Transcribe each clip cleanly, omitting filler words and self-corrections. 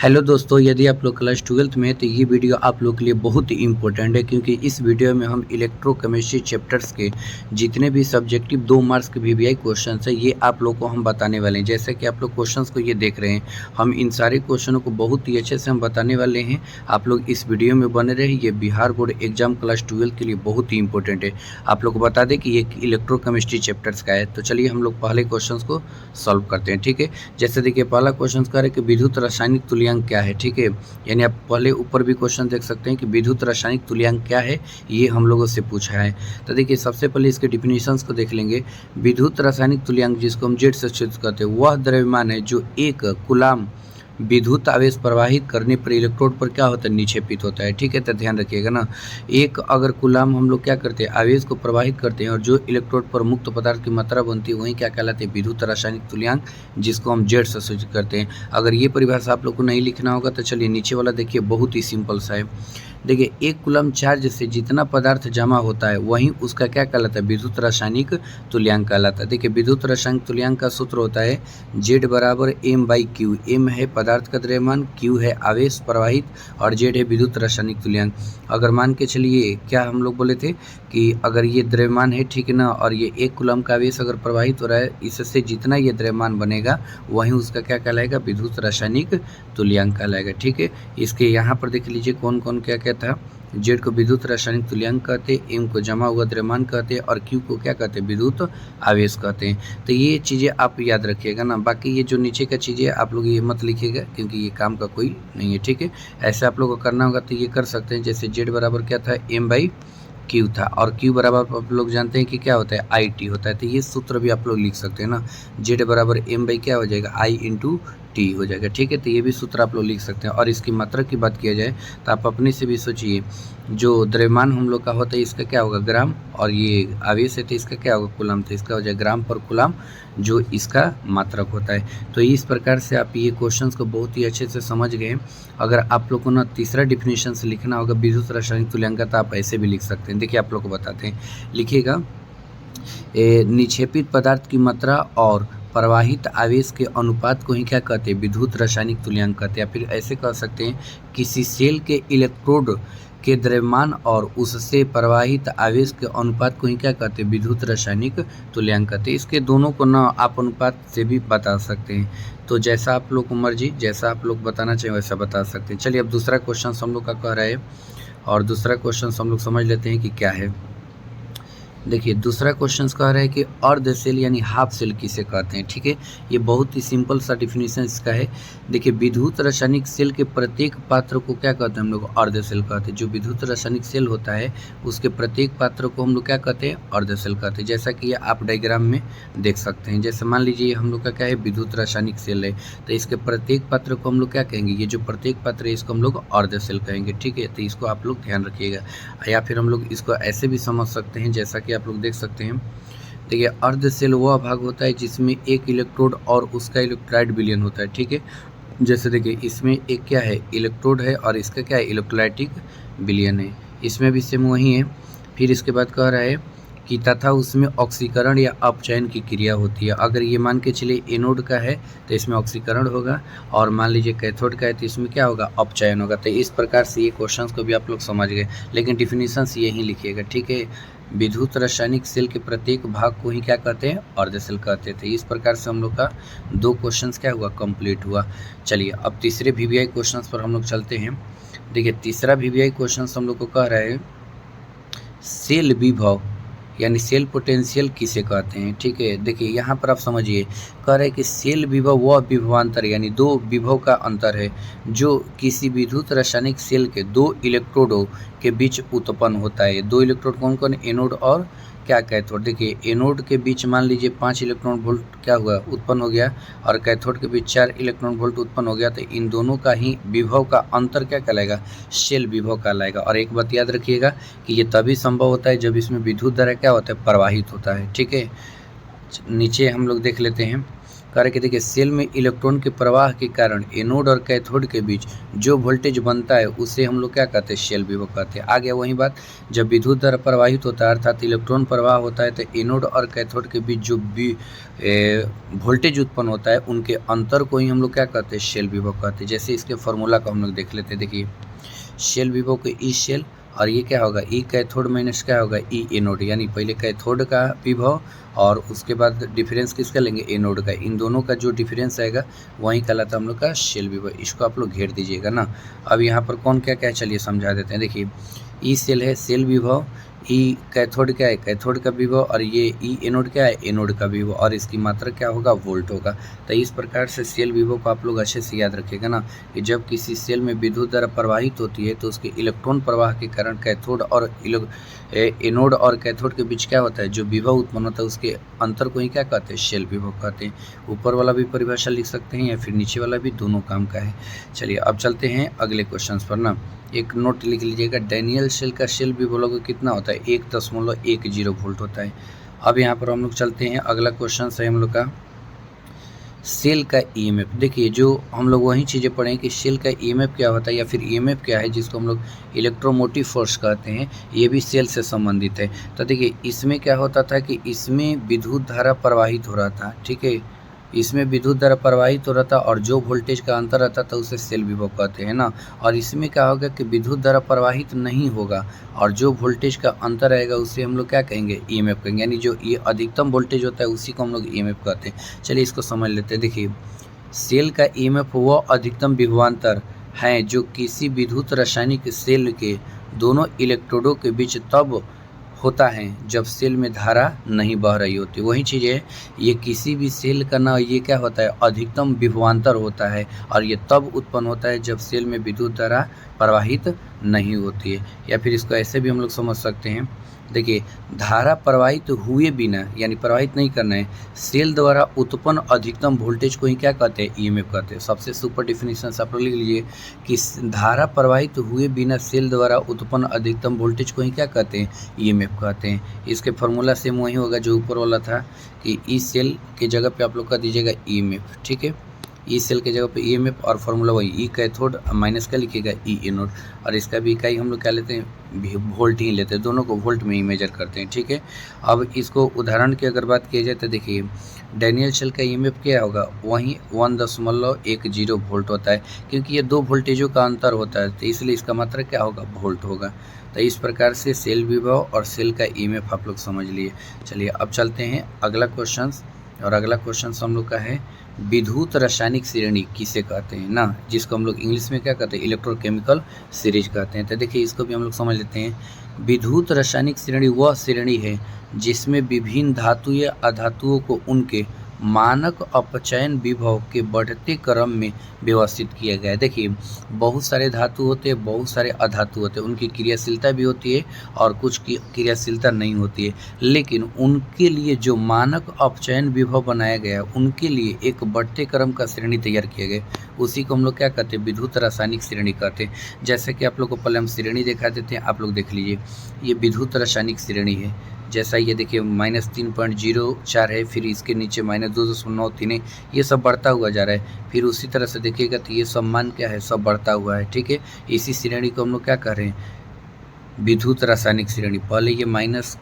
Hello दोस्तों, यदि आप लोग क्लास 12th में हैं तो ये वीडियो आप लोग के लिए बहुत ही इम्पोर्टेंट है, क्योंकि इस वीडियो में हम इलेक्ट्रोकेमिस्ट्री चैप्टर्स के जितने भी सब्जेक्टिव 2 मार्क्स के वीवीआई क्वेश्चंस हैं ये आप लोग को हम बताने वाले हैं। जैसे कि आप लोग क्वेश्चंस को ये देख रहे हैं, हम इन सारे क्वेश्चनों को बहुत ही अच्छे से हम बताने वाले हैं। आप लोग इस वीडियो में बने रहे। ये बिहार बोर्ड एग्जाम क्लास 12 के लिए बहुत ही इंपॉर्टेंट है। आप लोग को बता दें कि ये इलेक्ट्रोकेमिस्ट्री चैप्टर्स का है। तो चलिए हम लोग पहले क्वेश्चन को सॉल्व करते हैं। ठीक है, जैसे देखिए पहला क्वेश्चन कह रहे हैं कि विद्युत रासायनिक तुल्यांक क्या है। ठीक है, यानी आप पहले ऊपर भी क्वेश्चन देख सकते हैं कि विद्युत रासायनिक तुल्यांक क्या है, ये हम लोगों से पूछा है। तो देखिए सबसे पहले इसके डिफिनीशंस को देख लेंगे। विद्युत रासायनिक तुल्यांक, जिसको हम जेड से सूचित करते हैं, वह द्रव्यमान है जो 1 कूलाम विद्युत आवेश प्रवाहित करने पर इलेक्ट्रोड पर क्या होता है, निक्षेपित होता है। ठीक है, तो ध्यान रखिएगा ना, एक अगर कूलाम हम लोग क्या करते हैं, आवेश को प्रवाहित करते हैं और जो इलेक्ट्रोड पर मुक्त पदार्थ की मात्रा बनती है वही क्या कहलाते हैं, विद्युत रासायनिक तुल्यांक, जिसको हम जेड से सूचित करते हैं। अगर ये परिभाषा आप लोग को नहीं लिखना होगा तो चलिए नीचे वाला देखिए, बहुत ही सिंपल सा है। देखिए 1 कूलम चार्ज से जितना पदार्थ जमा होता है वहीं उसका क्या कहलाता है, विद्युत रासायनिक तुल्यांक कहलाता है। देखिए विद्युत रासायनिक तुल्यांक का सूत्र होता है Z बराबर M/Q। M है पदार्थ का द्रव्यमान, Q है आवेश प्रवाहित और Z है विद्युत रासायनिक तुल्यांक। अगर मान के चलिए क्या हम लोग बोले थे कि अगर ये द्रव्यमान है, ठीक है ना, और ये 1 कूलम का आवेश अगर प्रवाहित हो रहा है, इससे जितना ये द्रव्यमान बनेगा वहीं उसका क्या कहलाएगा, विद्युत रासायनिक तुल्यांक कहलाएगा। ठीक है, इसके यहाँ पर देख लीजिए कौन कौन क्या क्या था। जेड को विद्युत रासायनिक तुल्यांक कहते हैं, एम को जमा हुआ द्रव्यमान कहते हैं और क्यू को क्या कहते हैं, विद्युत आवेश कहते हैं। तो ये चीज़ें आप याद रखिएगा ना। बाकी ये जो नीचे का चीज़ें आप लोग ये मत लिखिएगा, क्योंकि ये काम का कोई नहीं है। ठीक है, ऐसे आप लोग को करना होगा तो ये कर सकते हैं। जैसे जेड बराबर क्या था, M/Q था, और Q बराबर आप लोग जानते हैं कि क्या होता है, IT होता है। तो ये सूत्र भी आप लोग लिख सकते हैं ना, जेड बराबर M/ क्या हो जाएगा, I/T हो जाएगा। ठीक है, तो ये भी सूत्र आप लोग लिख सकते हैं। और इसकी मात्रा की बात किया जाए तो आप अपने से भी सोचिए, जो द्रव्यमान हम लोग का होता है इसका क्या होगा, ग्राम, और ये आवेश है तो इसका क्या होगा, कूलम, तो इसका हो जाएगा ग्राम पर कूलम, जो इसका मात्रक होता है। तो इस प्रकार से आप ये क्वेश्चंस को बहुत ही अच्छे से समझ गए। अगर आप लोग को ना तीसरा डिफिनीशन से लिखना होगा विद्युत रासायनिक तुल्यांक, तो आप ऐसे भी लिख सकते हैं। देखिए आप लोग को बताते हैं, लिखिएगा निक्षेपित पदार्थ की मात्रा और प्रवाहित आवेश के अनुपात को ही क्या कहते हैं, विद्युत रासायनिक तुल्यांक कहते हैं। या फिर ऐसे कह सकते हैं, किसी सेल के इलेक्ट्रोड के द्रव्यमान और उससे प्रवाहित आवेश के अनुपात को ही क्या कहते हैं, विद्युत रासायनिक तुल्यांक कहते हैं। इसके दोनों को ना आप अनुपात से भी बता सकते हैं। तो जैसा आप लोग को मर्जी, जैसा आप लोग बताना चाहिए वैसा बता सकते हैं। चलिए अब दूसरा क्वेश्चन हम लोग का कह रहा है, और दूसरा क्वेश्चन हम लोग समझ लेते हैं कि क्या है। देखिए दूसरा क्वेश्चन कह रहा है कि अर्ध सेल यानी हाफ सेल किसे कहते हैं। ठीक है, ये बहुत ही सिंपल सा डिफिनीशन इसका है। देखिए विद्युत रासायनिक सेल के प्रत्येक पात्र को क्या कहते हैं, हम लोग अर्ध सेल कहते हैं। जो विद्युत रासायनिक सेल होता है उसके प्रत्येक पात्र को हम लोग क्या कहते हैं, अर्ध सेल कहते हैं। जैसा कि आप डायग्राम में देख सकते हैं। जैसे मान लीजिए हम लोग का क्या है, विद्युत रासायनिक सेल है, तो इसके प्रत्येक पात्र को हम लोग क्या कहेंगे, ये जो प्रत्येक पात्र है इसको हम लोग अर्ध सेल कहेंगे। ठीक है, तो इसको आप लोग ध्यान रखिएगा। या फिर हम लोग इसको ऐसे भी समझ सकते हैं, जैसा कि आप लोग देख सकते हैं। देखिए अर्ध सेल वह भाग होता है जिसमें एक इलेक्ट्रोड और उसका इलेक्ट्रोलाइट विलयन होता है। ठीक है, जैसे देखिए इसमें एक क्या है, इलेक्ट्रोड है और इसका क्या है, इलेक्ट्रोलाइटिक विलयन है। इसमें भी सेम वही है। फिर इसके बाद कह रहा है कि तथा उसमें ऑक्सीकरण या अपचयन की क्रिया होती है। अगर ये मान के चलिए एनोड का है तो इसमें ऑक्सीकरण होगा, और मान लीजिए कैथोड का है तो इसमें क्या होगा, अपचयन होगा। तो इस प्रकार से ये क्वेश्चंस को भी आप लोग समझ गए, लेकिन डिफिनीशंस यही लिखिएगा। ठीक है, विद्युत रासायनिक सेल के प्रत्येक भाग को ही क्या कहते हैं, अर्ध सेल कहते थे। इस प्रकार से हम लोग का 2 क्वेश्चंस क्या हुआ, कंप्लीट हुआ। चलिए अब तीसरे वीवीआई क्वेश्चंस पर हम लोग चलते हैं। देखिए तीसरा वीवीआई क्वेश्चंस हम लोग को कह रहा है सेल विभव यानी सेल पोटेंशियल किसे कहते हैं। ठीक है, देखिए यहाँ पर आप समझिए, कह रहे हैं कि सेल विभव वह विभवांतर यानी 2 विभव का अंतर है जो किसी विद्युत रासायनिक सेल के 2 इलेक्ट्रोडों के बीच उत्पन्न होता है। 2 इलेक्ट्रोड कौन कौन, एनोड और क्या, कैथोड। देखिए एनोड के बीच मान लीजिए 5 इलेक्ट्रॉन वोल्ट क्या हुआ, उत्पन्न हो गया, और कैथोड के बीच 4 इलेक्ट्रॉन वोल्ट उत्पन्न हो गया। तो इन दोनों का ही विभव का अंतर क्या कहलाएगा, सेल विभव कहलाएगा। और एक बात याद रखिएगा कि ये तभी संभव होता है जब इसमें विद्युत धारा क्या होता है, प्रवाहित होता है। ठीक है, नीचे हम लोग देख लेते हैं। कह रहे कि देखिए सेल में इलेक्ट्रॉन के प्रवाह के कारण एनोड और कैथोड के बीच जो वोल्टेज बनता है उसे हम लोग क्या कहते हैं, शेल विभव कहते हैं। आ गया वही बात, जब विद्युत धारा प्रवाहित होता है अर्थात इलेक्ट्रॉन प्रवाह होता है तो एनोड और कैथोड के बीच जो भी वोल्टेज उत्पन्न होता है उनके अंतर को ही हम लोग क्या कहते हैं, शेल विभव कहते हैं। जैसे इसके फॉर्मूला को हम लोग देख लेते हैं। देखिए शेल विभव को ई शेल और ये क्या होगा, ई कैथोड माइनस क्या होगा, ई एनोड, यानी पहले कैथोड का विभव और उसके बाद डिफरेंस किसका लेंगे, एनोड का। इन दोनों का जो डिफरेंस आएगा वही कहलाता है हम लोग का शेल विभव। इसको आप लोग घेर दीजिएगा ना। अब यहाँ पर कौन क्या क्या है चलिए समझा देते हैं। देखिए ई सेल है सेल विभव, ई कैथोड क्या है, कैथोड का विभव, और ये ई एनोड क्या है, एनोड का विभव, और इसकी मात्रा क्या होगा, वोल्ट होगा। तो इस प्रकार से सेल विभव को आप लोग अच्छे से याद रखिएगा ना कि जब किसी सेल में विद्युत धारा प्रवाहित होती है तो उसके इलेक्ट्रॉन प्रवाह के कारण कैथोड और एनोड और कैथोड के बीच क्या होता है, जो विभव उत्पन्न होता है उसके अंतर को ही क्या कहते हैं, शेल विभव कहते हैं। ऊपर वाला भी परिभाषा लिख सकते हैं या फिर नीचे वाला भी, दोनों काम का है। चलिए अब चलते हैं अगले क्वेश्चन पर ना। एक नोट लिख लीजिएगा, डैनियल शेल का शेल विभव कितना होता है, 1.10 वोल्ट होता है। अब यहाँ पर हम लोग चलते हैं, अगला क्वेश्चन है हम लोग का सेल का ईएमएफ। देखिए जो हम लोग वही चीज़ें पढ़ें कि सेल का ईएमएफ क्या होता है या फिर ईएमएफ क्या है, जिसको हम लोग इलेक्ट्रोमोटिव फोर्स कहते हैं, ये भी सेल से संबंधित है। तो देखिए इसमें क्या होता था कि इसमें विद्युत धारा प्रवाहित हो रहा था, ठीक है, इसमें विद्युत धारा प्रवाहित हो रहा था और जो वोल्टेज का अंतर रहता था उसे सेल विभव कहते हैं ना। और इसमें क्या होगा कि विद्युत धारा प्रवाहित नहीं होगा और जो वोल्टेज का अंतर आएगा उसे हम लोग क्या कहेंगे, ईएमएफ कहेंगे, यानी जो ये अधिकतम वोल्टेज होता है उसी को हम लोग ईएमएफ कहते हैं। चलिए इसको समझ लेते हैं। देखिए सेल का ईएमएफ वो अधिकतम विभवांतर है जो किसी विद्युत रासायनिक सेल के दोनों इलेक्ट्रोडों के बीच तब होता है जब सेल में धारा नहीं बह रही होती। वही चीज़ है, ये किसी भी सेल का ना ये क्या होता है, अधिकतम विभवांतर होता है और ये तब उत्पन्न होता है जब सेल में विद्युत धारा प्रवाहित नहीं होती है। या फिर इसको ऐसे भी हम लोग समझ सकते हैं, देखिए धारा प्रवाहित हुए बिना, यानी प्रवाहित नहीं करना है, सेल द्वारा उत्पन्न अधिकतम वोल्टेज को ही क्या कहते हैं, ईएमएफ कहते हैं। सबसे सुपर डिफिनीशन आप लोग लिख लीजिए कि धारा प्रवाहित हुए बिना सेल द्वारा उत्पन्न अधिकतम वोल्टेज को ही क्या कहते हैं, ईएमएफ कहते हैं। इसके फार्मूला सेम वही होगा जो ऊपर वाला था कि ई सेल के जगह पे आप लोग कह दीजिएगा ईएमएफ, ठीक है, ई सेल के जगह पे ईएमएफ और फार्मूला वही ई कैथोड माइनस का लिखिएगा ई एनोड, और इसका भी इकाई हम लोग क्या लेते हैं, वोल्ट ही लेते हैं, दोनों को वोल्ट में ही मेजर करते हैं, ठीक है। अब इसको उदाहरण की अगर बात की जाए तो देखिए डैनियल शेल का ईएमएफ क्या होगा, वहीं 1.10 वोल्ट होता है, क्योंकि ये दो वोल्टेजों का अंतर होता है तो इसलिए इसका मात्रा क्या होगा, वोल्ट होगा। तो इस प्रकार से सेल विभव और सेल का ईएमएफ आप लोग समझ लिए। चलिए अब चलते हैं अगला क्वेश्चन, और अगला क्वेश्चन हम लोग का है विद्युत रासायनिक श्रेणी किसे कहते हैं ना, जिसको हम लोग इंग्लिश में क्या कहते हैं, इलेक्ट्रोकेमिकल सीरीज कहते हैं। तो देखिए इसको भी हम लोग समझ लेते हैं। विद्युत रासायनिक श्रेणी वह श्रेणी है जिसमें विभिन्न धातु या अधातुओं को उनके मानक अपचयन विभव के बढ़ते क्रम में व्यवस्थित किया गया है। देखिए बहुत सारे धातु होते हैं, बहुत सारे अधातु होते हैं, उनकी क्रियाशीलता भी होती है और कुछ की क्रियाशीलता नहीं होती है, लेकिन उनके लिए जो मानक अपचयन विभव बनाया गया है उनके लिए एक बढ़ते क्रम का श्रेणी तैयार किया गया, उसी को हम लोग क्या कहते हैं, विद्युत रासायनिक श्रेणी कहते हैं। जैसे कि आप लोग को पहले हम श्रेणी दिखा देते हैं, आप लोग देख लीजिए, ये विद्युत रासायनिक श्रेणी है। जैसा ये देखिए -3.04 है, फिर इसके नीचे -2.93 है, ये सब बढ़ता हुआ जा रहा है। फिर उसी तरह से देखिएगा तो ये सब मान क्या है, सब बढ़ता हुआ है, ठीक है। इसी श्रेणी को हम लोग क्या कर रहे हैं, विद्युत रासायनिक श्रेणी। पहले ये माइनस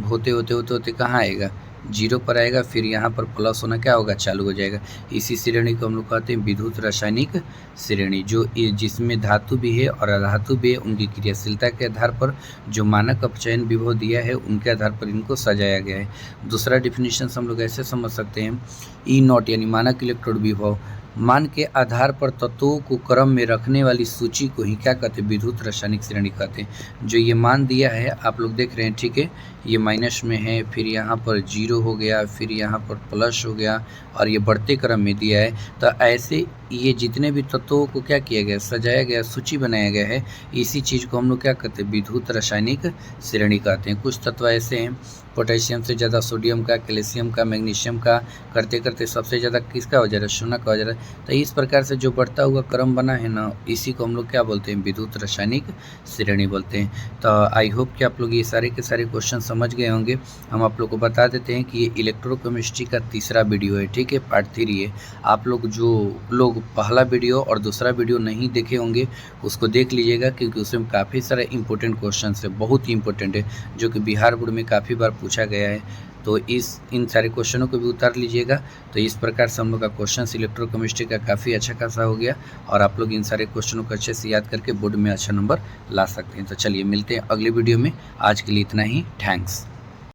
होते होते होते होते कहाँ आएगा, 0 पर आएगा, फिर यहाँ पर प्लस होना क्या होगा, चालू हो जाएगा। इसी श्रेणी को हम लोग कहते हैं विद्युत रासायनिक श्रेणी, जो जिसमें धातु भी है और अधातु भी है, उनकी क्रियाशीलता के आधार पर जो मानक अपचयन विभव दिया है उनके आधार पर इनको सजाया गया है। दूसरा डिफिनीशन हम लोग ऐसे समझ सकते हैं, ई नॉट यानी मानक इलेक्ट्रोड विभव, मान के आधार पर तत्वों को क्रम में रखने वाली सूची को ही क्या कहते हैं, विद्युत रासायनिक श्रेणी कहते हैं। जो ये मान दिया है आप लोग देख रहे हैं, ठीक है, ये माइनस में है, फिर यहाँ पर 0 हो गया, फिर यहाँ पर प्लस हो गया और ये बढ़ते क्रम में दिया है। तो ऐसे ये जितने भी तत्वों को क्या किया गया, सजाया गया, सूची बनाया गया है, इसी चीज़ को हम लोग क्या कहते हैं, विद्युत रासायनिक श्रेणी कहते हैं। कुछ तत्व ऐसे हैं, पोटेशियम से ज़्यादा सोडियम का, कैल्शियम का, मैग्नीशियम का, करते करते सबसे ज़्यादा किसका हो जा रहा है, सोना का हो जा रहा है। तो इस प्रकार से जो बढ़ता हुआ क्रम बना है ना, इसी को हम लोग क्या बोलते हैं, विद्युत रासायनिक श्रेणी बोलते हैं। तो आई होप कि आप लोग ये सारे के सारे क्वेश्चन समझ गए होंगे। हम आप लोग को बता देते हैं कि ये इलेक्ट्रोकेमिस्ट्री का तीसरा वीडियो है, ठीक है, पार्ट 3 है। आप लोग जो लोग पहला वीडियो और दूसरा वीडियो नहीं देखे होंगे उसको देख लीजिएगा, क्योंकि उसमें काफ़ी सारे इंपॉर्टेंट क्वेश्चन है, बहुत ही इंपॉर्टेंट है, जो कि बिहार बोर्ड में काफ़ी बार पूछा गया है। तो इन सारे क्वेश्चनों को भी उतार लीजिएगा। तो इस प्रकार से हम लोग का क्वेश्चन इलेक्ट्रोकेमिस्ट्री का काफ़ी अच्छा खासा हो गया और आप लोग इन सारे क्वेश्चनों को अच्छे से याद करके बोर्ड में अच्छा नंबर ला सकते हैं। तो चलिए मिलते हैं अगले वीडियो में। आज के लिए इतना ही। थैंक्स।